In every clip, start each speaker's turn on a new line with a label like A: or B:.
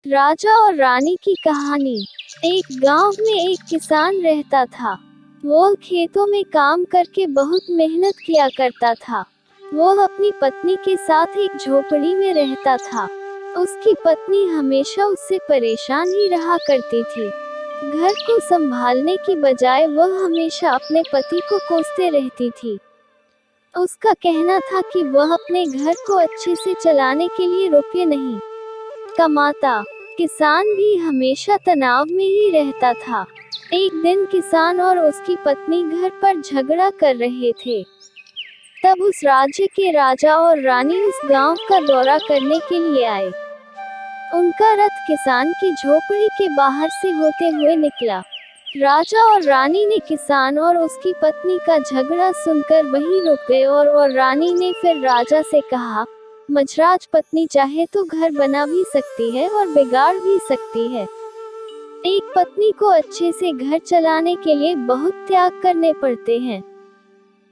A: राजा और रानी की कहानी। एक गांव में एक किसान रहता था। वो खेतों में काम करके बहुत मेहनत किया करता था। वो अपनी पत्नी के साथ एक झोपड़ी में रहता था। उसकी पत्नी हमेशा उससे परेशान ही रहा करती थी। घर को संभालने की बजाय वह हमेशा अपने पति को कोसते रहती थी। उसका कहना था कि वह अपने घर को अच्छे से चलाने के लिए रुपये नहीं कमाता। किसान भी हमेशा तनाव में ही रहता था। एक दिन किसान और उसकी पत्नी घर पर झगड़ा कर रहे थे। तब उस राज्य के राजा और रानी उस गांव का दौरा करने के लिए आए। उनका रथ किसान की झोपड़ी के बाहर से होते हुए निकला। राजा और रानी ने किसान और उसकी पत्नी का झगड़ा सुनकर वहीं रुक गए और रानी ने फिर राजा से कहा, मजराज, पत्नी चाहे तो घर बना भी सकती है और बिगाड़ भी सकती है। एक पत्नी को अच्छे से घर चलाने के लिए बहुत त्याग करने पड़ते हैं।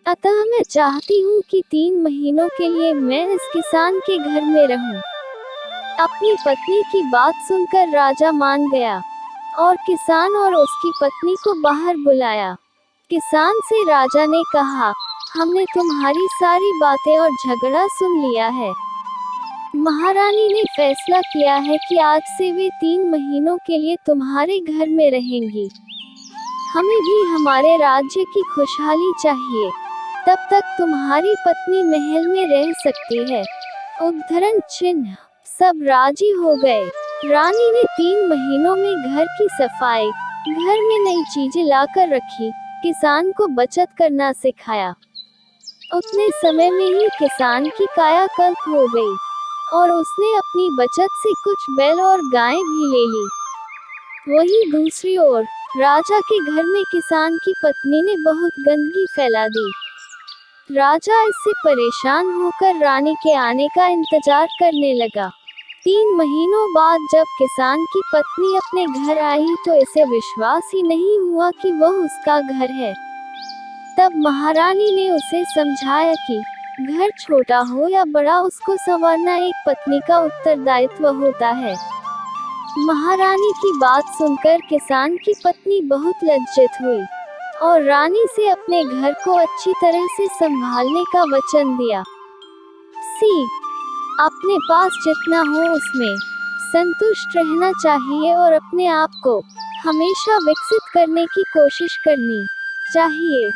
A: अतः मैं चाहती हूँ कि 3 महीनों के लिए मैं इस किसान के घर में रहूं। अपनी पत्नी की बात सुनकर राजा मान गया और किसान और उसकी पत्नी को बाहर बुलाया। किसान से राजा ने कहा, हमने तुम्हारी सारी बातें और झगड़ा सुन लिया है। महारानी ने फैसला किया है कि आज से वे 3 महीनों के लिए तुम्हारे घर में रहेंगी। हमें भी हमारे राज्य की खुशहाली चाहिए। तब तक तुम्हारी पत्नी महल में रह सकती है। उद्धरण चिन्ह। सब राजी हो गए। रानी ने 3 महीनों में घर की सफाई, घर में नई चीजें लाकर रखी, किसान को बचत करना सिखाया। उतने समय में ही किसान की कायाकल्प हो गई और उसने अपनी बचत से कुछ बैल और गायें भी ले ली। वहीं दूसरी ओर राजा के घर में किसान की पत्नी ने बहुत गंदगी फैला दी। राजा इससे परेशान होकर रानी के आने का इंतजार करने लगा। 3 महीनों बाद जब किसान की पत्नी अपने घर आई तो इसे विश्वास ही नहीं हुआ कि वह उसका घर है। तब महारानी ने उसे समझाया कि घर छोटा हो या बड़ा, उसको संवारना एक पत्नी का उत्तरदायित्व होता है। महारानी की बात सुनकर किसान की पत्नी बहुत लज्जित हुई और रानी से अपने घर को अच्छी तरह से संभालने का वचन दिया। सीख। अपने पास जितना हो उसमें संतुष्ट रहना चाहिए और अपने आप को हमेशा विकसित करने की कोशिश करनी चाहिए।